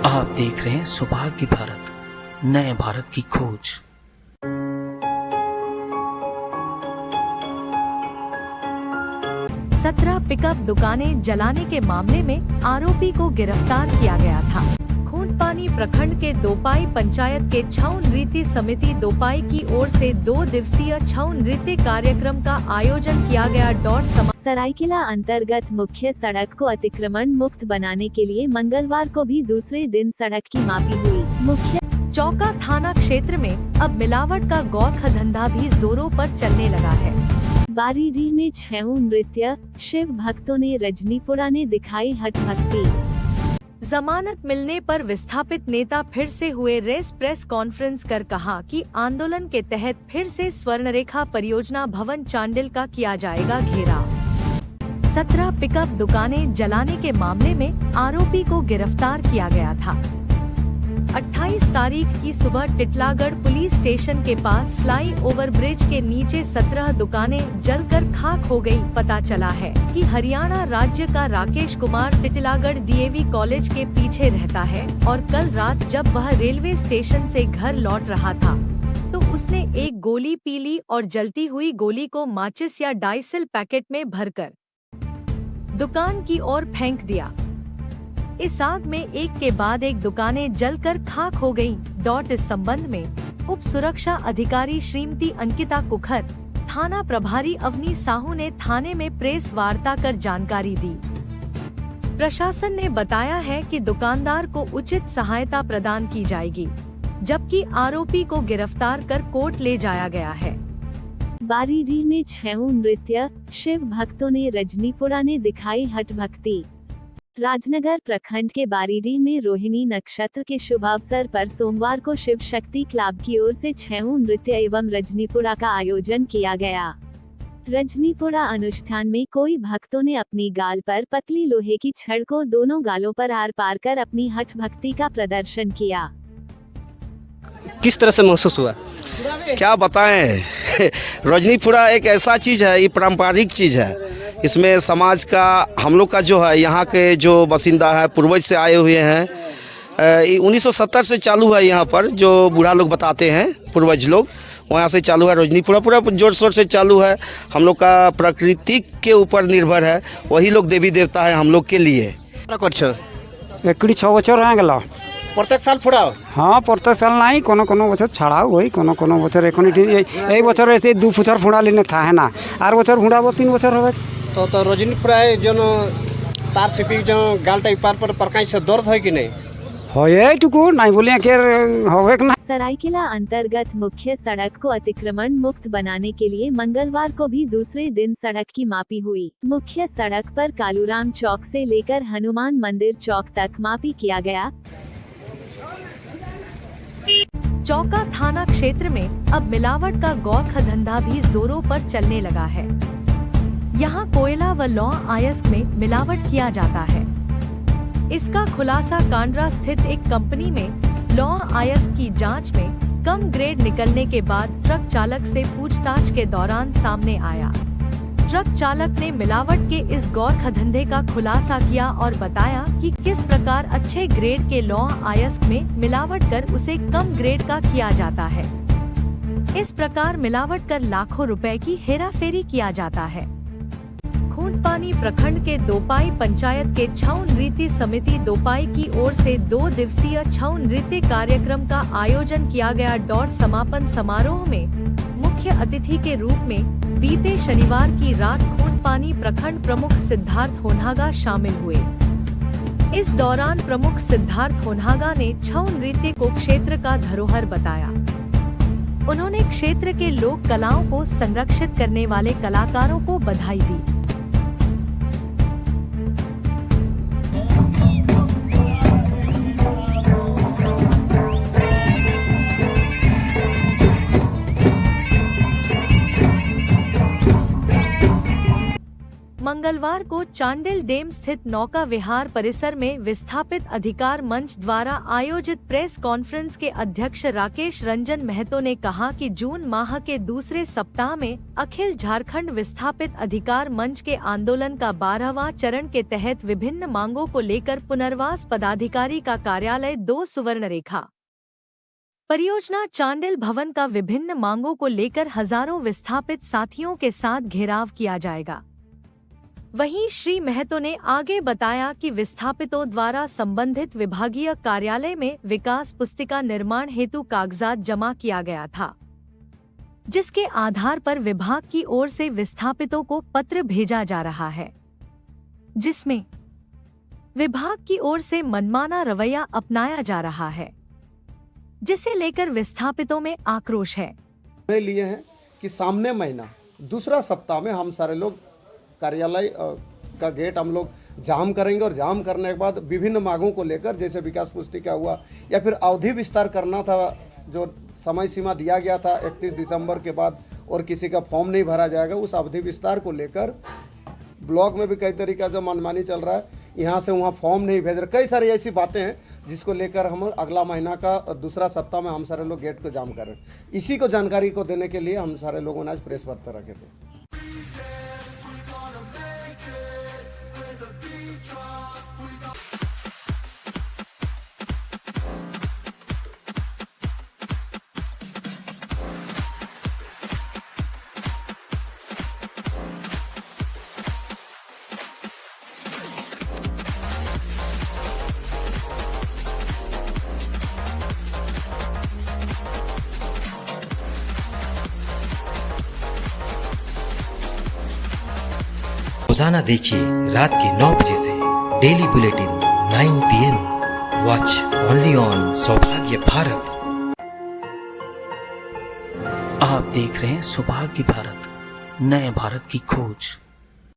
आप देख रहे हैं सौभाग्य भारत, नए भारत की खोज। सत्रह पिकअप दुकानें जलाने के मामले में आरोपी को गिरफ्तार किया गया था। खूंटपानी प्रखंड के दोपाई पंचायत के छऊ नृत्य समिति दोपाई की ओर से 2 दिवसीय छऊ नृत्य कार्यक्रम का आयोजन किया गया। सरायकेला अंतर्गत मुख्य सड़क को अतिक्रमण मुक्त बनाने के लिए मंगलवार को भी दूसरे दिन सड़क की मापी हुई। मुख्य चौका थाना क्षेत्र में अब मिलावट का गौख धंधा भी जोरों पर चलने लगा है। बारीडीह में छऊ नृत्य, शिव भक्तों ने रजनीपुरा ने दिखाई हठ भक्ति। जमानत मिलने पर विस्थापित नेता फिर से हुए प्रेस कॉन्फ्रेंस कर कहा कि आंदोलन के तहत फिर से स्वर्णरेखा परियोजना भवन चांडिल का किया जाएगा घेराव। 17 पिकअप दुकानें जलाने के मामले में आरोपी को गिरफ्तार किया गया था। 28 तारीख की सुबह टिटलागढ़ पुलिस स्टेशन के पास फ्लाई ओवर ब्रिज के नीचे 17 दुकानें जलकर खाक हो गई। पता चला है कि हरियाणा राज्य का राकेश कुमार टिटलागढ़ डीएवी कॉलेज के पीछे रहता है और कल रात जब वह रेलवे स्टेशन से घर लौट रहा था तो उसने एक गोली पी ली और जलती हुई गोली को माचिस या डाइसिल पैकेट में भरकर दुकान की ओर फेंक दिया। इस आग में एक के बाद एक दुकानें जलकर खाक हो गयीं। इस संबंध में उप सुरक्षा अधिकारी श्रीमती अंकिता कुखर, थाना प्रभारी अवनी साहू ने थाने में प्रेस वार्ता कर जानकारी दी। प्रशासन ने बताया है कि दुकानदार को उचित सहायता प्रदान की जाएगी, जबकि आरोपी को गिरफ्तार कर कोर्ट ले जाया गया है। बारीडीह में छऊ नृत्य, शिव भक्तों ने रजनीपुरा ने दिखाई हठ भक्ति। राजनगर प्रखंड के बारीडीह में रोहिणी नक्षत्र के शुभ अवसर पर सोमवार को शिव शक्ति क्लब की ओर से छऊ नृत्य एवं रजनीपुरा का आयोजन किया गया। रजनीपुरा अनुष्ठान में कोई भक्तों ने अपनी गाल पर पतली लोहे की छड़ को दोनों गालों पर आर पार कर अपनी हठ भक्ति का प्रदर्शन किया। किस तरह से महसूस हुआ? क्या बताएं रजनीपुरा एक ऐसा चीज़ है, ये पारंपरिक चीज़ है। इसमें समाज का हम लोग का जो है, यहाँ के जो बासिंदा है, पूर्वज से आए हुए हैं। 1970 से चालू है यहाँ पर, जो बूढ़ा लोग बताते हैं, पूर्वज लोग वहाँ से चालू है। रजनीपुरा पूरा जोर शोर से चालू है। हम लोग का प्रकृति के ऊपर निर्भर है, वही लोग देवी देवता है हम लोग के लिए। एक 6 বছর হয়ে গেল। प्रत्येक साल फोड़ाओ? हाँ, प्रत्येक साल नहीं, কোনো বছর ছাড়াও ওই কোনো বছর। এখন এই বছর এসে 2 বছর ফোড়ালি না থাকে না, আর বছর ফোড়াবো 3 বছর হবে। तो रजनीपुरा जो तार सिपी जो गालटा पार पर परकाई से दर्द है कि नहीं? এইটুকু নাই বলি একের হবে না। सरायकेला अंतर्गत मुख्य सड़क को अतिक्रमण मुक्त बनाने के लिए मंगलवार को भी दूसरे दिन सड़क की मापी हुई। मुख्य सड़क पर कालूराम चौक से लेकर हनुमान मंदिर चौक तक मापी किया गया। चौका थाना क्षेत्र में अब मिलावट का गौख धंधा भी जोरों पर चलने लगा है। यहाँ कोयला व लौह अयस्क में मिलावट किया जाता है। इसका खुलासा कांड्रा स्थित एक कंपनी में लौह अयस्क की जांच में कम ग्रेड निकलने के बाद ट्रक चालक से पूछताछ के दौरान सामने आया। ट्रक चालक ने मिलावट के इस गौख धंधे का खुलासा किया और बताया कि किस प्रकार अच्छे ग्रेड के लौह अयस्क में मिलावट कर उसे कम ग्रेड का किया जाता है। इस प्रकार मिलावट कर लाखों रुपए की हेराफेरी किया जाता है। खूंटपानी प्रखंड के दोपाई पंचायत के छऊ नृत्य समिति दोपाई की ओर से 2 दिवसीय छऊ नृत्य कार्यक्रम का आयोजन किया गया। समापन समारोह में मुख्य अतिथि के रूप में बीते शनिवार की रात खूंटपानी प्रखंड प्रमुख सिद्धार्थ होनहागा शामिल हुए। इस दौरान प्रमुख सिद्धार्थ होनहागा ने छऊ नृत्य को क्षेत्र का धरोहर बताया। उन्होंने क्षेत्र के लोक कलाओं को संरक्षित करने वाले कलाकारों को बधाई दी। मंगलवार को चांडिल डैम स्थित नौका विहार परिसर में विस्थापित अधिकार मंच द्वारा आयोजित प्रेस कॉन्फ्रेंस के अध्यक्ष राकेश रंजन महतो ने कहा कि जून माह के दूसरे सप्ताह में अखिल झारखंड विस्थापित अधिकार मंच के आंदोलन का 12वां चरण के तहत विभिन्न मांगों को लेकर पुनर्वास पदाधिकारी का कार्यालय 2 सुवर्णरेखा परियोजना चांडिल भवन का विभिन्न मांगों को लेकर हजारों विस्थापित साथियों के साथ घेराव किया जाएगा। वहीं श्री महतो ने आगे बताया कि विस्थापितों द्वारा संबंधित विभागीय कार्यालय में विकास पुस्तिका निर्माण हेतु कागजात जमा किया गया था, जिसके आधार पर विभाग की ओर से विस्थापितों को पत्र भेजा जा रहा है, जिसमें विभाग की ओर से मनमाना रवैया अपनाया जा रहा है, जिसे लेकर विस्थापितों में आक्रोश है। लिए हैं कि सामने महीना दूसरा सप्ताह में हम सारे लोग कार्यालय का गेट हम लोग जाम करेंगे और जाम करने के बाद विभिन्न मांगों को लेकर, जैसे विकास पुस्तिका हुआ या फिर अवधि विस्तार करना था, जो समय सीमा दिया गया था 31 दिसंबर के बाद और किसी का फॉर्म नहीं भरा जाएगा, उस अवधि विस्तार को लेकर ब्लॉक में भी कई तरीका जो मनमानी चल रहा है, यहाँ से वहाँ फॉर्म नहीं भेज रहे, कई सारी ऐसी बातें हैं जिसको लेकर हम अगला महीना का दूसरा सप्ताह में हम सारे लोग गेट को जाम कर रहे हैं। इसी को जानकारी को देने के लिए हम सारे लोगों ने आज प्रेस वार्ता रखे थे। रोजाना देखिए रात के 9 बजे से daily bulletin 9 PM। Watch only on सौभाग्य भारत। आप देख रहे हैं सौभाग्य भारत, नए भारत की खोज।